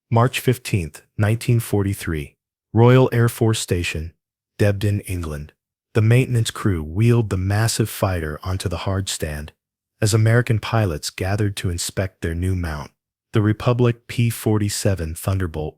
March 15, 1943. Royal Air Force Station, Debden, England. The maintenance crew wheeled the massive fighter onto the hard stand as American pilots gathered to inspect their new mount. The Republic P-47 Thunderbolt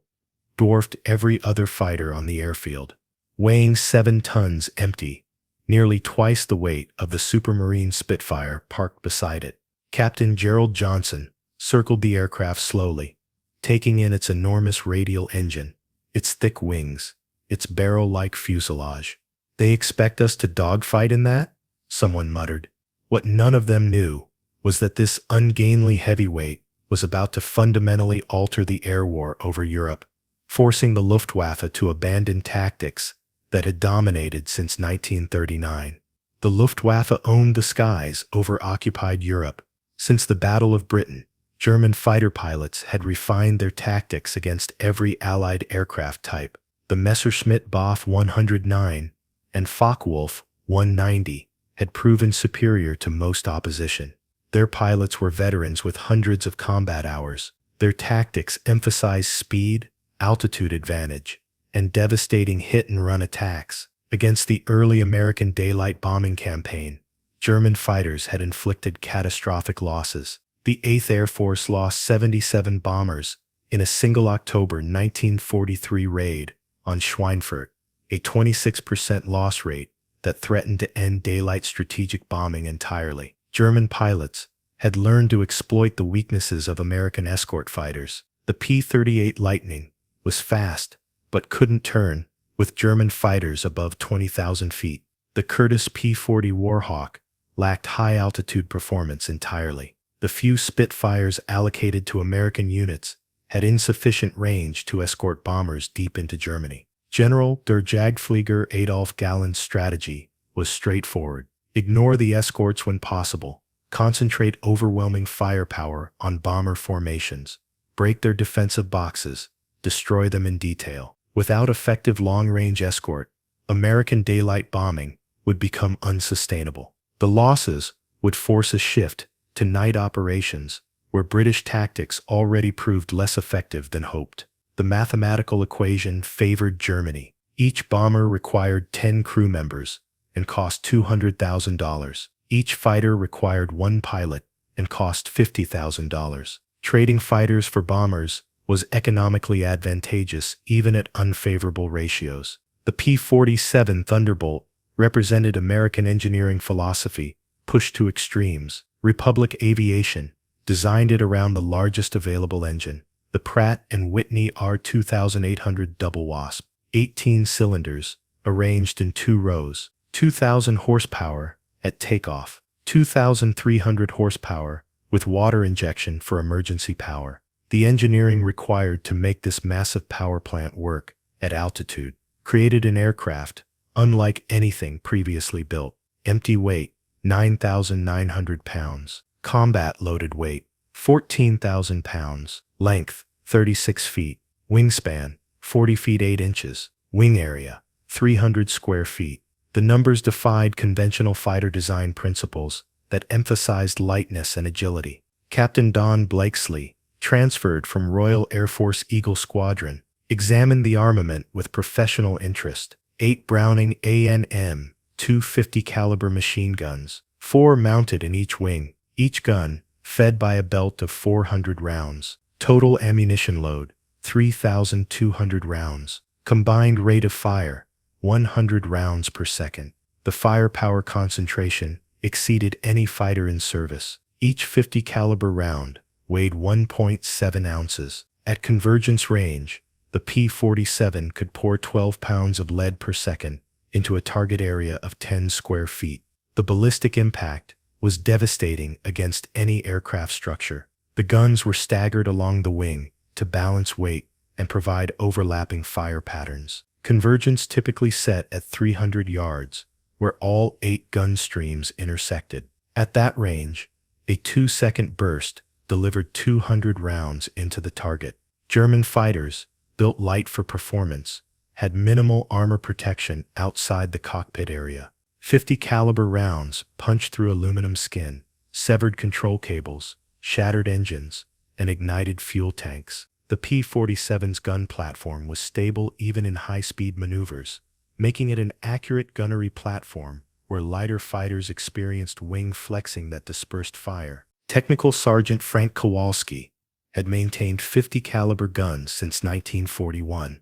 dwarfed every other fighter on the airfield, weighing 7 tons empty, nearly twice the weight of the Supermarine Spitfire parked beside it. Captain Gerald Johnson circled the aircraft slowly, taking in its enormous radial engine, its thick wings, its barrel-like fuselage. "They expect us to dogfight in that?" someone muttered. What none of them knew was that this ungainly heavyweight was about to fundamentally alter the air war over Europe, forcing the Luftwaffe to abandon tactics that had dominated since 1939. The Luftwaffe owned the skies over occupied Europe. Since the Battle of Britain, German fighter pilots had refined their tactics against every Allied aircraft type. The Messerschmitt Bf 109 and Focke-Wulf 190 had proven superior to most opposition. Their pilots were veterans with hundreds of combat hours. Their tactics emphasized speed, altitude advantage, and devastating hit-and-run attacks. Against the early American daylight bombing campaign, German fighters had inflicted catastrophic losses. The 8th Air Force lost 77 bombers in a single October 1943 raid on Schweinfurt, a 26% loss rate that threatened to end daylight strategic bombing entirely. German pilots had learned to exploit the weaknesses of American escort fighters. The P-38 Lightning was fast, but couldn't turn, with German fighters above 20,000 feet. The Curtiss P-40 Warhawk lacked high-altitude performance entirely. The few Spitfires allocated to American units had insufficient range to escort bombers deep into Germany. General der Jagdflieger Adolf Galland's strategy was straightforward. Ignore the escorts when possible. Concentrate overwhelming firepower on bomber formations. Break their defensive boxes. Destroy them in detail. Without effective long-range escort, American daylight bombing would become unsustainable. The losses would force a shift to night operations, where British tactics already proved less effective than hoped. The mathematical equation favored Germany. Each bomber required 10 crew members and cost $200,000. Each fighter required 1 pilot and cost $50,000. Trading fighters for bombers was economically advantageous even at unfavorable ratios. The P-47 Thunderbolt represented American engineering philosophy pushed to extremes. Republic Aviation designed it around the largest available engine, the Pratt & Whitney R2800 Double Wasp, 18 cylinders, arranged in 2 rows, 2,000 horsepower at takeoff, 2,300 horsepower with water injection for emergency power. The engineering required to make this massive power plant work at altitude created an aircraft unlike anything previously built. Empty weight, 9,900 pounds. Combat loaded weight, 14,000 pounds. Length, 36 feet. Wingspan, 40 feet 8 inches. Wing area, 300 square feet. The numbers defied conventional fighter design principles that emphasized lightness and agility. Captain Don Blakesley, transferred from Royal Air Force Eagle Squadron, examined the armament with professional interest. 8 Browning A&M 250 caliber machine guns, 4 mounted in each wing, each gun fed by a belt of 400 rounds. Total ammunition load, 3,200 rounds. Combined rate of fire, 100 rounds per second. The firepower concentration exceeded any fighter in service. Each 50 caliber round weighed 1.7 ounces. At convergence range, the P-47 could pour 12 pounds of lead per second into a target area of 10 square feet. The ballistic impact was devastating against any aircraft structure. The guns were staggered along the wing to balance weight and provide overlapping fire patterns. Convergence typically set at 300 yards, where all 8 gun streams intersected. At that range, a 2-second burst delivered 200 rounds into the target. German fighters, built light for performance, had minimal armor protection outside the cockpit area. 50 caliber rounds punched through aluminum skin, severed control cables, shattered engines, and ignited fuel tanks. The P-47's gun platform was stable even in high-speed maneuvers, making it an accurate gunnery platform where lighter fighters experienced wing flexing that dispersed fire. Technical Sergeant Frank Kowalski had maintained 50 caliber guns since 1941,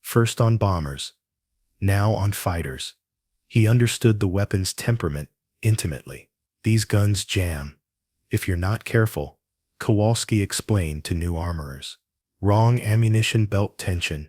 first on bombers, now on fighters. He understood the weapon's temperament intimately. These guns jam if you're not careful, Kowalski explained to new armorers. Wrong ammunition belt tension,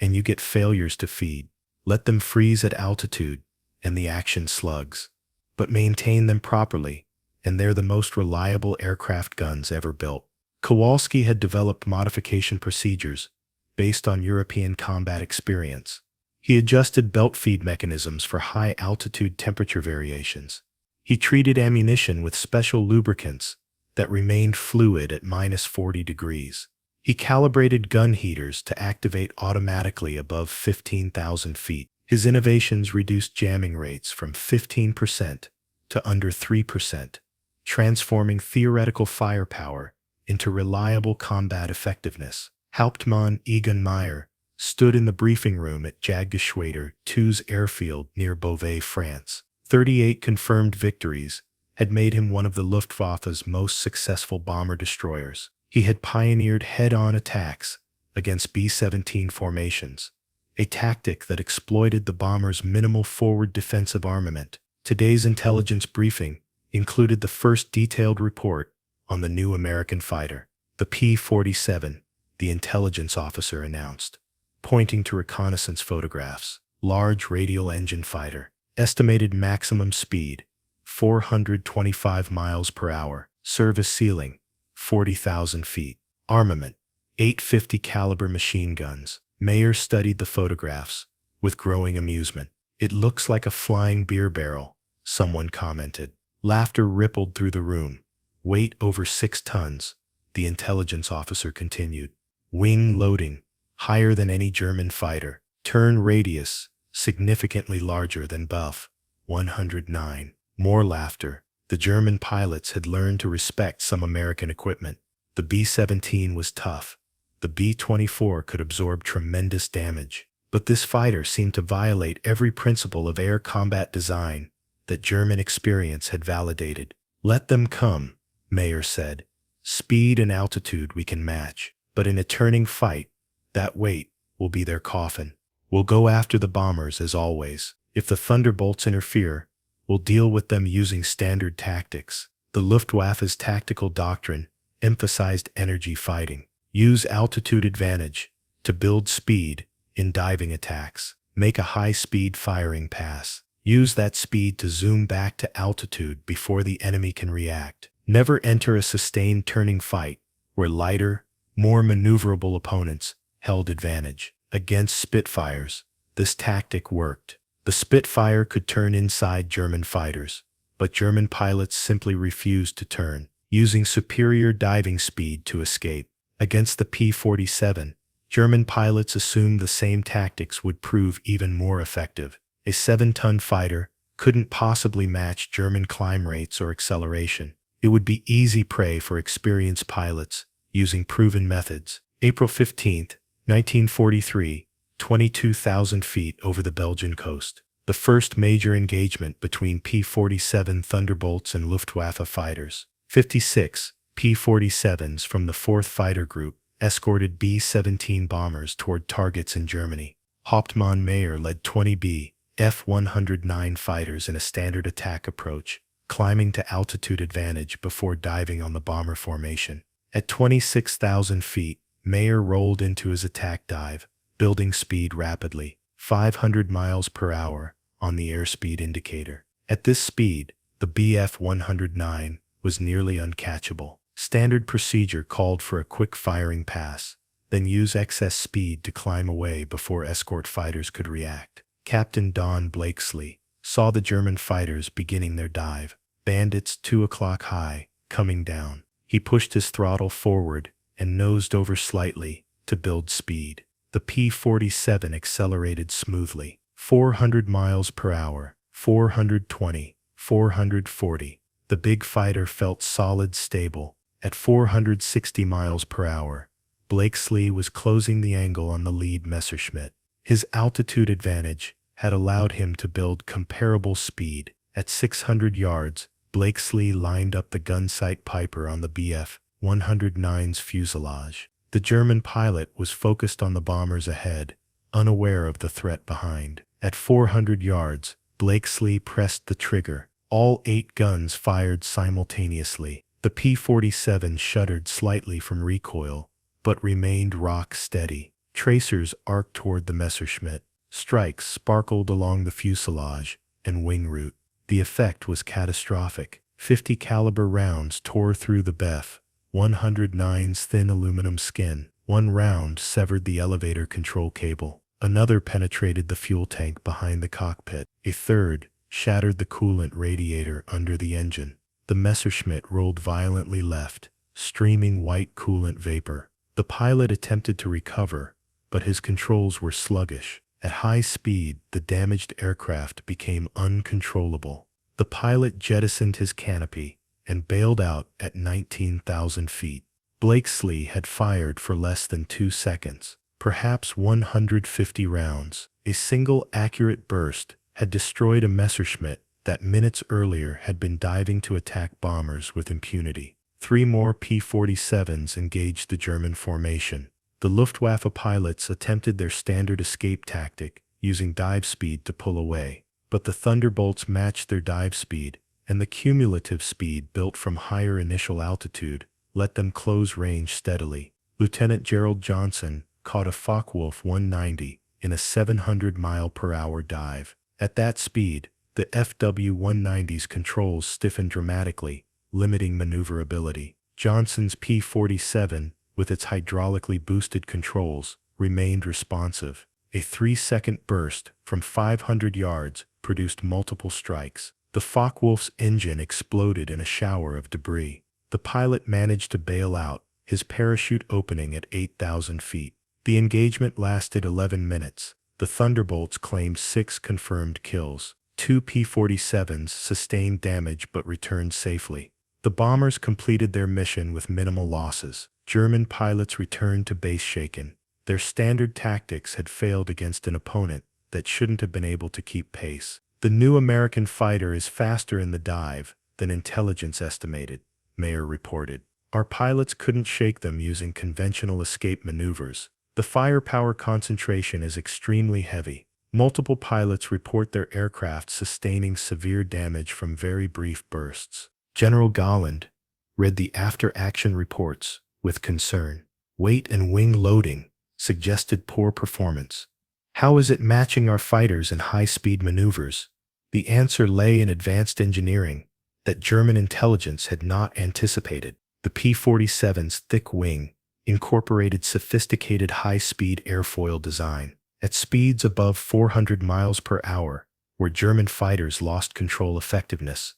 and you get failures to feed. Let them freeze at altitude, and the action slugs. But maintain them properly, and they're the most reliable aircraft guns ever built. Kowalski had developed modification procedures based on European combat experience. He adjusted belt feed mechanisms for high-altitude temperature variations. He treated ammunition with special lubricants that remained fluid at -40 degrees. He calibrated gun heaters to activate automatically above 15,000 feet. His innovations reduced jamming rates from 15% to under 3%, transforming theoretical firepower into reliable combat effectiveness. Hauptmann Egon Meyer stood in the briefing room at Jagdgeschwader 2's airfield near Beauvais, France. 38 confirmed victories had made him one of the Luftwaffe's most successful bomber-destroyers. He had pioneered head-on attacks against B-17 formations, a tactic that exploited the bomber's minimal forward defensive armament. Today's intelligence briefing included the first detailed report on the new American fighter, the P-47, the intelligence officer announced, pointing to reconnaissance photographs. Large radial engine fighter, estimated maximum speed, 425 miles per hour, service ceiling, 40,000 feet. Armament, 850 caliber machine guns. Mayer studied the photographs with growing amusement. It looks like a flying beer barrel, someone commented. Laughter rippled through the room. Weight over 6 tons, the intelligence officer continued. Wing loading, higher than any German fighter. Turn radius, significantly larger than Buff, 109. More laughter. The German pilots had learned to respect some American equipment. The B-17 was tough. The B-24 could absorb tremendous damage. But this fighter seemed to violate every principle of air combat design that German experience had validated. Let them come, Mayer said. Speed and altitude we can match. But in a turning fight, that weight will be their coffin. We'll go after the bombers as always. If the Thunderbolts interfere, we'll deal with them using standard tactics. The Luftwaffe's tactical doctrine emphasized energy fighting. Use altitude advantage to build speed in diving attacks. Make a high-speed firing pass. Use that speed to zoom back to altitude before the enemy can react. Never enter a sustained turning fight where lighter, more maneuverable opponents held advantage. Against Spitfires, this tactic worked. The Spitfire could turn inside German fighters, but German pilots simply refused to turn, using superior diving speed to escape. Against the P-47, German pilots assumed the same tactics would prove even more effective. A 7-ton fighter couldn't possibly match German climb rates or acceleration. It would be easy prey for experienced pilots using proven methods. April 15, 1943, 22,000 feet over the Belgian coast. The first major engagement between P-47 Thunderbolts and Luftwaffe fighters. 56 P-47s from the 4th Fighter Group escorted B-17 bombers toward targets in Germany. Hauptmann Mayer led 20 F-109 fighters in a standard attack approach, climbing to altitude advantage before diving on the bomber formation. At 26,000 feet, Mayer rolled into his attack dive, building speed rapidly, 500 miles per hour on the airspeed indicator. At this speed, the Bf-109 was nearly uncatchable. Standard procedure called for a quick firing pass, then use excess speed to climb away before escort fighters could react. Captain Don Blakesley saw the German fighters beginning their dive. Bandits 2 o'clock high, coming down. He pushed his throttle forward and nosed over slightly to build speed. The P-47 accelerated smoothly. 400 miles per hour, 420, 440. The big fighter felt solid stable. At 460 miles per hour, Blakesley was closing the angle on the lead Messerschmitt. His altitude advantage had allowed him to build comparable speed. At 600 yards, Blakesley lined up the gun sight Piper on the Bf-109's fuselage. The German pilot was focused on the bombers ahead, unaware of the threat behind. At 400 yards, Blakesley pressed the trigger. All 8 guns fired simultaneously. The P-47 shuddered slightly from recoil, but remained rock steady. Tracers arced toward the Messerschmitt. Strikes sparkled along the fuselage and wing root. The effect was catastrophic. 50 caliber rounds tore through the Bf-109's thin aluminum skin. One round severed the elevator control cable. Another penetrated the fuel tank behind the cockpit. A third shattered the coolant radiator under the engine. The Messerschmitt rolled violently left, streaming white coolant vapor. The pilot attempted to recover, but his controls were sluggish. At high speed, the damaged aircraft became uncontrollable. The pilot jettisoned his canopy and bailed out at 19,000 feet. Blakesley had fired for less than 2 seconds, perhaps 150 rounds. A single accurate burst had destroyed a Messerschmitt that minutes earlier had been diving to attack bombers with impunity. 3 more P-47s engaged the German formation. The Luftwaffe pilots attempted their standard escape tactic, using dive speed to pull away. But the Thunderbolts matched their dive speed, and the cumulative speed built from higher initial altitude let them close range steadily. Lieutenant Gerald Johnson caught a Focke-Wulf 190 in a 700-mile-per-hour dive. At that speed, the FW-190's controls stiffened dramatically, limiting maneuverability. Johnson's P-47, with its hydraulically boosted controls, remained responsive. A 3-second burst from 500 yards produced multiple strikes. The Focke-Wulf's engine exploded in a shower of debris. The pilot managed to bail out, his parachute opening at 8,000 feet. The engagement lasted 11 minutes. The Thunderbolts claimed 6 confirmed kills. 2 P-47s sustained damage but returned safely. The bombers completed their mission with minimal losses. German pilots returned to base shaken. Their standard tactics had failed against an opponent that shouldn't have been able to keep pace. The new American fighter is faster in the dive than intelligence estimated, Mayer reported. Our pilots couldn't shake them using conventional escape maneuvers. The firepower concentration is extremely heavy. Multiple pilots report their aircraft sustaining severe damage from very brief bursts. General Galland read the after-action reports with concern. Weight and wing loading suggested poor performance. How is it matching our fighters in high-speed maneuvers? The answer lay in advanced engineering that German intelligence had not anticipated. The P-47's thick wing incorporated sophisticated high-speed airfoil design. At speeds above 400 miles per hour, where German fighters lost control effectiveness,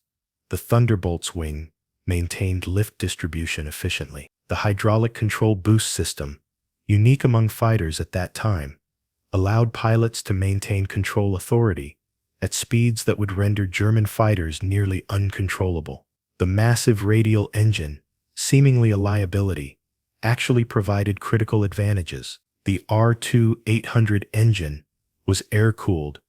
the Thunderbolt's wing maintained lift distribution efficiently. The hydraulic control boost system, unique among fighters at that time, allowed pilots to maintain control authority at speeds that would render German fighters nearly uncontrollable. The massive radial engine, seemingly a liability, actually provided critical advantages. The R2-800 engine was air-cooled,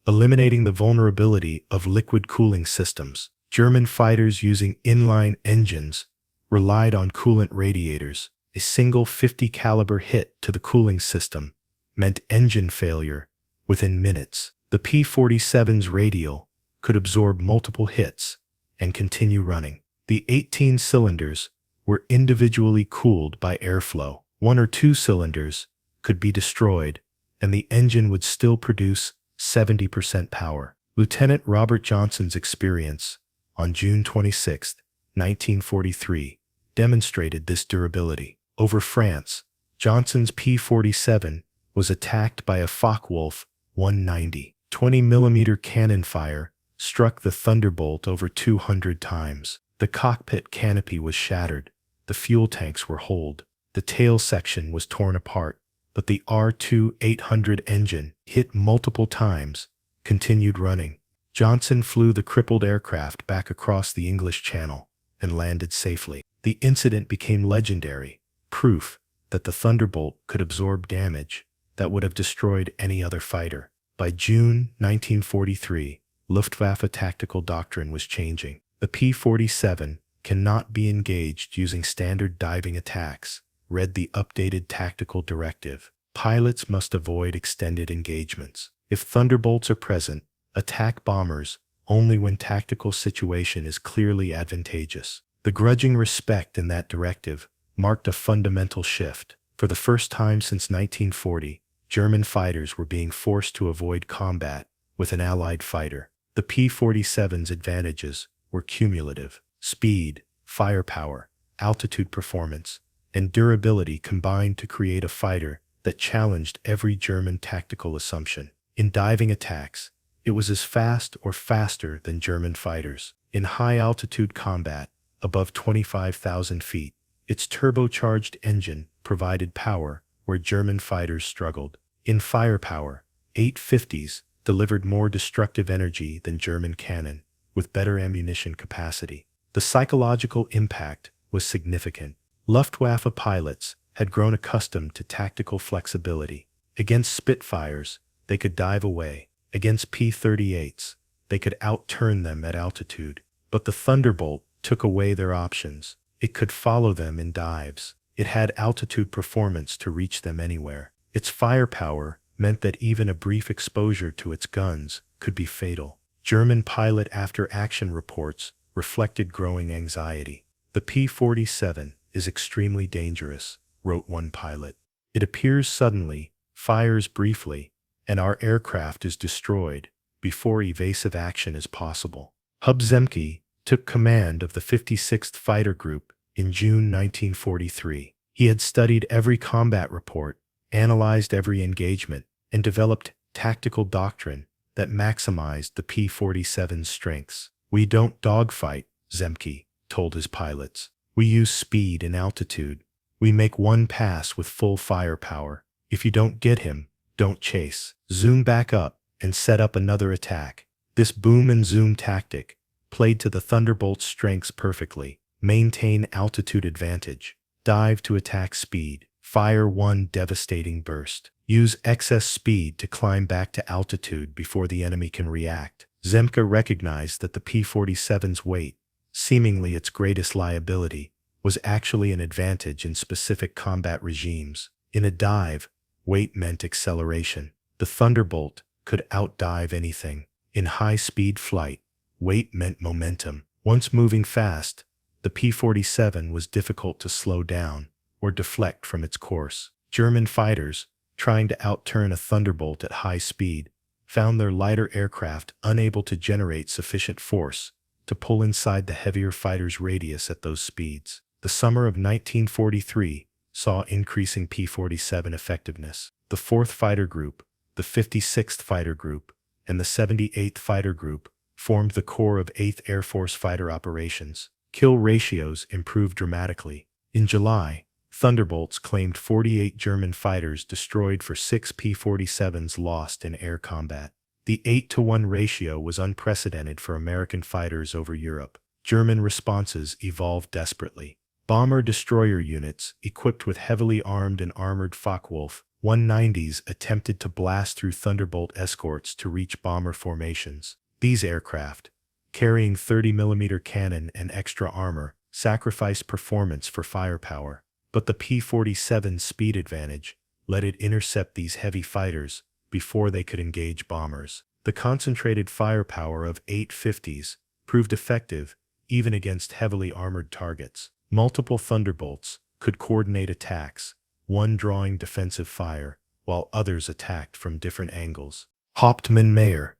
eliminating the vulnerability of liquid cooling systems. German fighters using inline engines relied on coolant radiators. A single 50 caliber hit to the cooling system meant engine failure within minutes. The P-47's radial could absorb multiple hits and continue running. The 18 cylinders were individually cooled by airflow. 1 or 2 cylinders could be destroyed, and the engine would still produce 70% power. Lieutenant Robert Johnson's experience on June 26, 1943, demonstrated this durability. Over France, Johnson's P-47 was attacked by a Focke-Wulf 190. 20mm cannon fire struck the Thunderbolt over 200 times. The cockpit canopy was shattered. The fuel tanks were holed. The tail section was torn apart, but the R2-800 engine, hit multiple times, continued running. Johnson flew the crippled aircraft back across the English Channel and landed safely. The incident became legendary, proof that the Thunderbolt could absorb damage that would have destroyed any other fighter. By June 1943, Luftwaffe tactical doctrine was changing. The P-47 cannot be engaged using standard diving attacks, read the updated tactical directive. Pilots must avoid extended engagements. If Thunderbolts are present, attack bombers only when tactical situation is clearly advantageous. The grudging respect in that directive marked a fundamental shift. For the first time since 1940, German fighters were being forced to avoid combat with an Allied fighter. The P-47's advantages were cumulative. Speed, firepower, altitude performance, and durability combined to create a fighter that challenged every German tactical assumption. In diving attacks, it was as fast or faster than German fighters. In high-altitude combat, above 25,000 feet, its turbocharged engine provided power where German fighters struggled. In firepower, 850s delivered more destructive energy than German cannon, with better ammunition capacity. The psychological impact was significant. Luftwaffe pilots had grown accustomed to tactical flexibility. Against Spitfires, they could dive away. Against P-38s, they could outturn them at altitude. But the Thunderbolt took away their options. It could follow them in dives. It had altitude performance to reach them anywhere. Its firepower meant that even a brief exposure to its guns could be fatal. German pilot after-action reports reflected growing anxiety. "The P-47 is extremely dangerous," wrote one pilot. "It appears suddenly, fires briefly, and our aircraft is destroyed before evasive action is possible." Hub Zemke took command of the 56th Fighter Group in June 1943. He had studied every combat report, analyzed every engagement, and developed tactical doctrine that maximized the P-47's strengths. "We don't dogfight," Zemke told his pilots. "We use speed and altitude. We make one pass with full firepower. If you don't get him, don't chase. Zoom back up and set up another attack." This boom and zoom tactic played to the Thunderbolt's strengths perfectly. Maintain altitude advantage. Dive to attack speed. Fire one devastating burst. Use excess speed to climb back to altitude before the enemy can react. Zemke recognized that the P-47's weight, seemingly its greatest liability, was actually an advantage in specific combat regimes. In a dive, weight meant acceleration. The Thunderbolt could outdive anything. In high-speed flight, weight meant momentum. Once moving fast, the P-47 was difficult to slow down or deflect from its course. German fighters, trying to outturn a Thunderbolt at high speed, found their lighter aircraft unable to generate sufficient force to pull inside the heavier fighter's radius at those speeds. The summer of 1943 saw increasing P-47 effectiveness. The 4th Fighter Group, the 56th Fighter Group, and the 78th Fighter Group formed the core of 8th Air Force fighter operations. Kill ratios improved dramatically. In July, Thunderbolts claimed 48 German fighters destroyed for 6 P-47s lost in air combat. The 8-to-1 ratio was unprecedented for American fighters over Europe. German responses evolved desperately. Bomber-destroyer units, equipped with heavily armed and armored Focke-Wulf 190s, attempted to blast through Thunderbolt escorts to reach bomber formations. These aircraft, carrying 30mm cannon and extra armor, sacrificed performance for firepower. But the P-47's speed advantage let it intercept these heavy fighters before they could engage bombers. The concentrated firepower of 850s proved effective even against heavily armored targets. Multiple Thunderbolts could coordinate attacks, one drawing defensive fire, while others attacked from different angles. Hauptmann Mayer,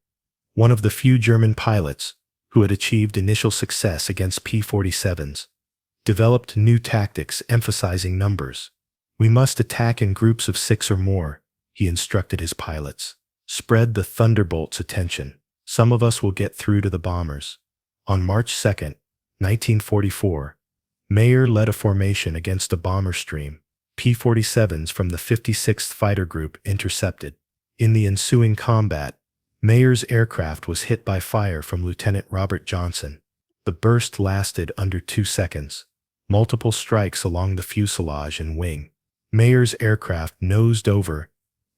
one of the few German pilots who had achieved initial success against P-47s, developed new tactics emphasizing numbers. "We must attack in groups of 6 or more," he instructed his pilots. "Spread the Thunderbolt's attention. Some of us will get through to the bombers." On March 2, 1944, Mayer led a formation against a bomber stream. P-47s from the 56th Fighter Group intercepted. In the ensuing combat, Mayer's aircraft was hit by fire from Lieutenant Robert Johnson. The burst lasted under 2 seconds. Multiple strikes along the fuselage and wing Mayer's aircraft nosed over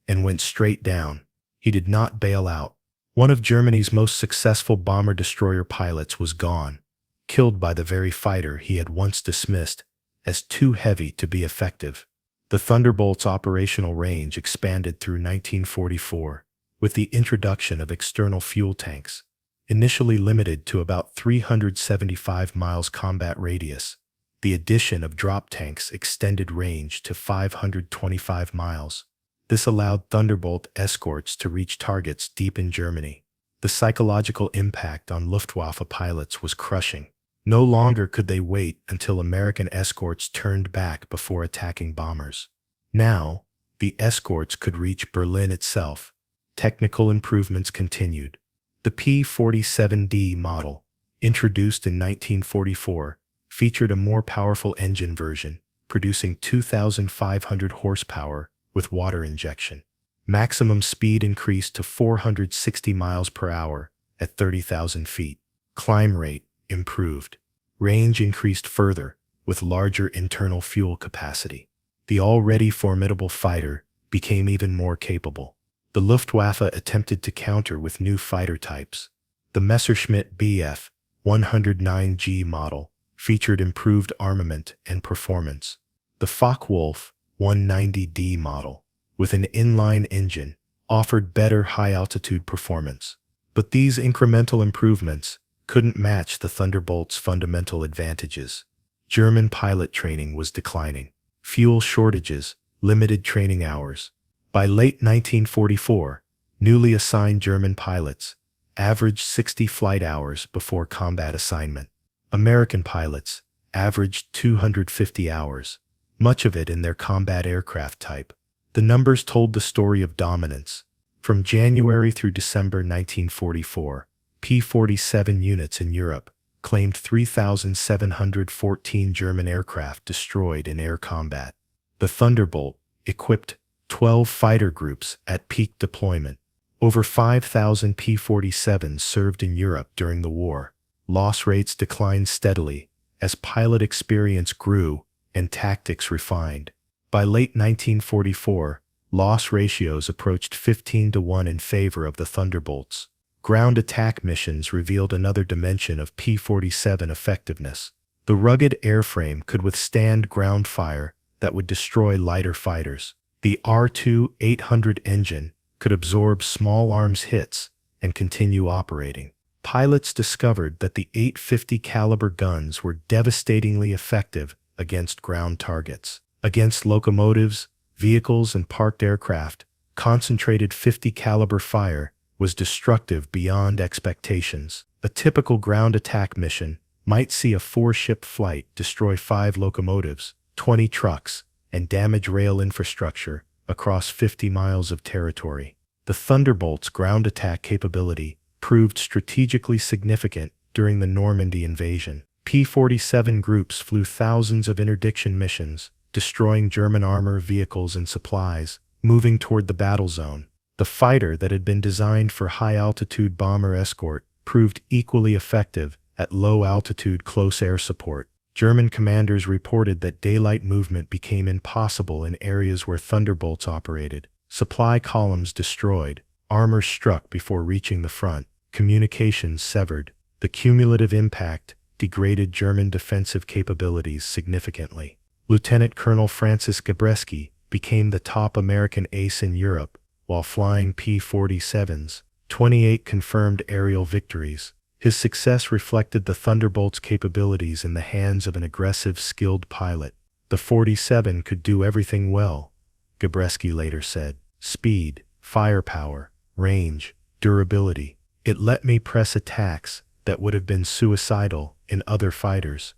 and went straight down. He did not bail out. One of Germany's most successful bomber-destroyer pilots was gone, killed by the very fighter he had once dismissed as too heavy to be effective. The Thunderbolt's operational range expanded through 1944 with the introduction of external fuel tanks, initially limited to about 375 miles combat radius. The addition of drop tanks extended range to 525 miles. This allowed Thunderbolt escorts to reach targets deep in Germany. The psychological impact on Luftwaffe pilots was crushing. No longer could they wait until American escorts turned back before attacking bombers. Now, the escorts could reach Berlin itself. Technical improvements continued. The P-47D model, introduced in 1944, featured a more powerful engine version, producing 2,500 horsepower with water injection. Maximum speed increased to 460 miles per hour at 30,000 feet. Climb rate improved. Range increased further with larger internal fuel capacity. The already formidable fighter became even more capable. The Luftwaffe attempted to counter with new fighter types. The Messerschmitt Bf 109G model featured improved armament and performance. The Focke-Wulf 190D model, with an inline engine, offered better high-altitude performance. But these incremental improvements couldn't match the Thunderbolt's fundamental advantages. German pilot training was declining. Fuel shortages, limited training hours. By late 1944, newly assigned German pilots averaged 60 flight hours before combat assignment. American pilots averaged 250 hours, much of it in their combat aircraft type. The numbers told the story of dominance. From January through December 1944, P-47 units in Europe claimed 3,714 German aircraft destroyed in air combat. The Thunderbolt equipped 12 fighter groups at peak deployment. Over 5,000 P-47s served in Europe during the war. Loss rates declined steadily as pilot experience grew and tactics refined. By late 1944, loss ratios approached 15-1 in favor of the Thunderbolts. Ground attack missions revealed another dimension of P-47 effectiveness. The rugged airframe could withstand ground fire that would destroy lighter fighters. The R2-800 engine could absorb small arms hits and continue operating. Pilots discovered that the .850 caliber guns were devastatingly effective against ground targets. Against locomotives, vehicles, and parked aircraft, concentrated .50 caliber fire was destructive beyond expectations. A typical ground attack mission might see a 4-ship flight destroy 5 locomotives, 20 trucks, and damage rail infrastructure across 50 miles of territory. The Thunderbolt's ground attack capability proved strategically significant during the Normandy invasion. P-47 groups flew thousands of interdiction missions, destroying German armor, vehicles, and supplies, moving toward the battle zone. The fighter that had been designed for high-altitude bomber escort proved equally effective at low-altitude close air support. German commanders reported that daylight movement became impossible in areas where Thunderbolts operated. Supply columns destroyed, armor struck before reaching the front, communications severed. The cumulative impact degraded German defensive capabilities significantly. Lieutenant Colonel Francis Gabreski became the top American ace in Europe while flying P-47s, 28 confirmed aerial victories. His success reflected the Thunderbolt's capabilities in the hands of an aggressive, skilled pilot. The 47 could do everything well, Gabreski later said. Speed, firepower, range, durability. It let me press attacks that would have been suicidal in other fighters.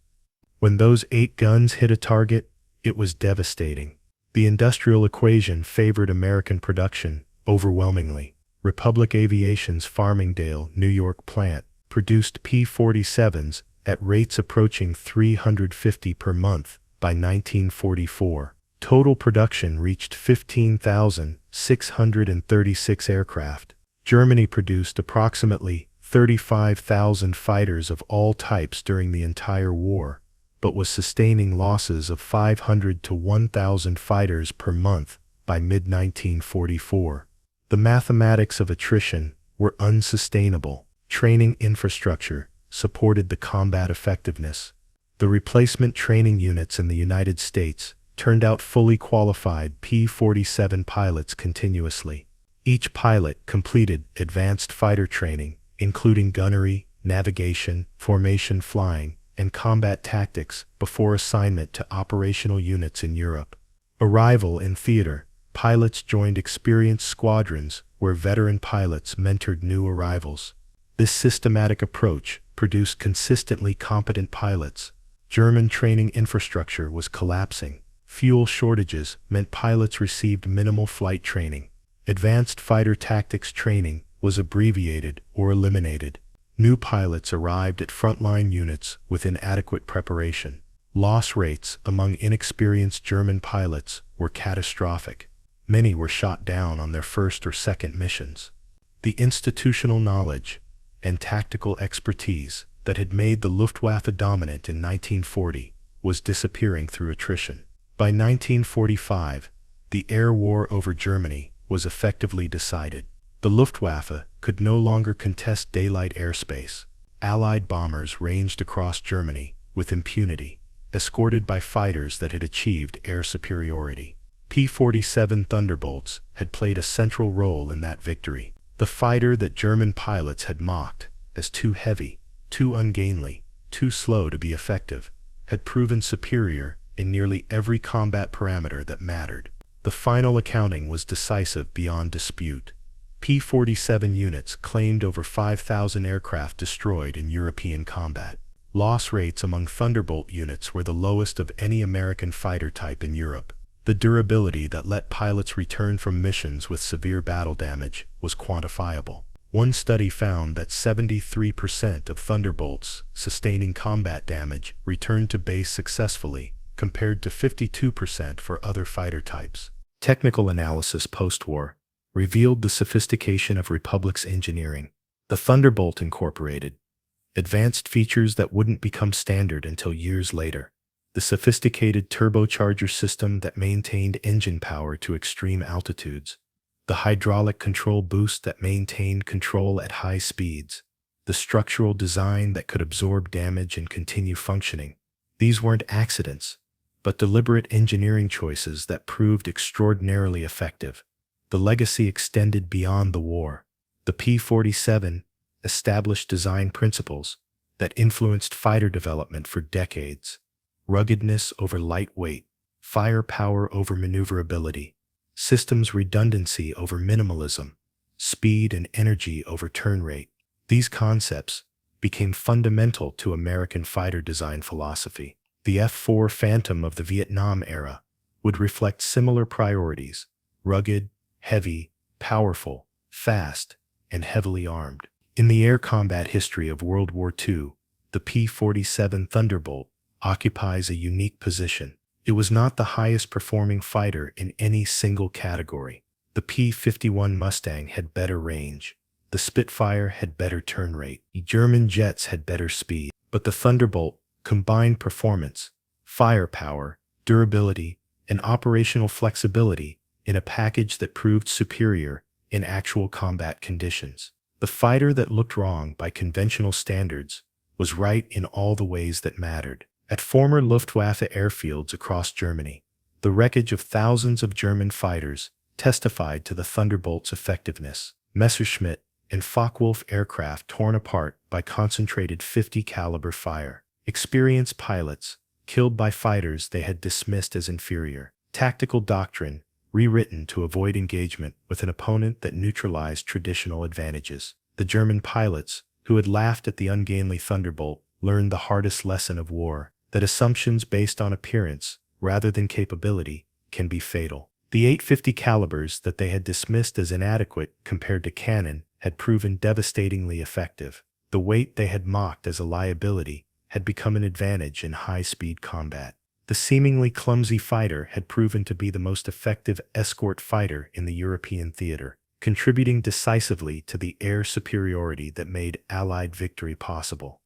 When those 8 guns hit a target, it was devastating. The industrial equation favored American production overwhelmingly. Republic Aviation's Farmingdale, New York plant produced P-47s at rates approaching 350 per month by 1944. Total production reached 15,636 aircraft. Germany produced approximately 35,000 fighters of all types during the entire war, but was sustaining losses of 500 to 1,000 fighters per month by mid-1944. The mathematics of attrition were unsustainable. Training infrastructure supported the combat effectiveness. The replacement training units in the United States turned out fully qualified P-47 pilots continuously. Each pilot completed advanced fighter training, including gunnery, navigation, formation flying, and combat tactics before assignment to operational units in Europe. Arrival in theater. Pilots joined experienced squadrons where veteran pilots mentored new arrivals. This systematic approach produced consistently competent pilots. German training infrastructure was collapsing. Fuel shortages meant pilots received minimal flight training. Advanced fighter tactics training was abbreviated or eliminated. New pilots arrived at frontline units with inadequate preparation. Loss rates among inexperienced German pilots were catastrophic. Many were shot down on their first or second missions. The institutional knowledge and tactical expertise that had made the Luftwaffe dominant in 1940 was disappearing through attrition. By 1945, the air war over Germany was effectively decided. The Luftwaffe could no longer contest daylight airspace. Allied bombers ranged across Germany with impunity, escorted by fighters that had achieved air superiority. P-47 Thunderbolts had played a central role in that victory. The fighter that German pilots had mocked as too heavy, too ungainly, too slow to be effective, had proven superior in nearly every combat parameter that mattered. The final accounting was decisive beyond dispute. P-47 units claimed over 5,000 aircraft destroyed in European combat. Loss rates among Thunderbolt units were the lowest of any American fighter type in Europe. The durability that let pilots return from missions with severe battle damage was quantifiable. One study found that 73% of Thunderbolts sustaining combat damage returned to base successfully, compared to 52% for other fighter types. Technical analysis post-war revealed the sophistication of Republic's engineering. The Thunderbolt incorporated advanced features that wouldn't become standard until years later. The sophisticated turbocharger system that maintained engine power to extreme altitudes. The hydraulic control boost that maintained control at high speeds. The structural design that could absorb damage and continue functioning. These weren't accidents, but deliberate engineering choices that proved extraordinarily effective. The legacy extended beyond the war. The P-47 established design principles that influenced fighter development for decades. Ruggedness over lightweight, firepower over maneuverability, systems redundancy over minimalism, speed and energy over turn rate. These concepts became fundamental to American fighter design philosophy. The F-4 Phantom of the Vietnam era would reflect similar priorities: rugged, heavy, powerful, fast, and heavily armed. In the air combat history of World War II, the P-47 Thunderbolt occupies a unique position. It was not the highest performing fighter in any single category. The P-51 Mustang had better range. The Spitfire had better turn rate. German jets had better speed. But the Thunderbolt combined performance, firepower, durability, and operational flexibility in a package that proved superior in actual combat conditions. The fighter that looked wrong by conventional standards was right in all the ways that mattered. At former Luftwaffe airfields across Germany, the wreckage of thousands of German fighters testified to the Thunderbolt's effectiveness. Messerschmitt and Focke-Wulf aircraft torn apart by concentrated .50 caliber fire. Experienced pilots killed by fighters they had dismissed as inferior. Tactical doctrine rewritten to avoid engagement with an opponent that neutralized traditional advantages. The German pilots, who had laughed at the ungainly Thunderbolt, learned the hardest lesson of war, that assumptions based on appearance, rather than capability, can be fatal. The .850 calibers that they had dismissed as inadequate compared to cannon had proven devastatingly effective. The weight they had mocked as a liability had become an advantage in high-speed combat. The seemingly clumsy fighter had proven to be the most effective escort fighter in the European theater, contributing decisively to the air superiority that made Allied victory possible.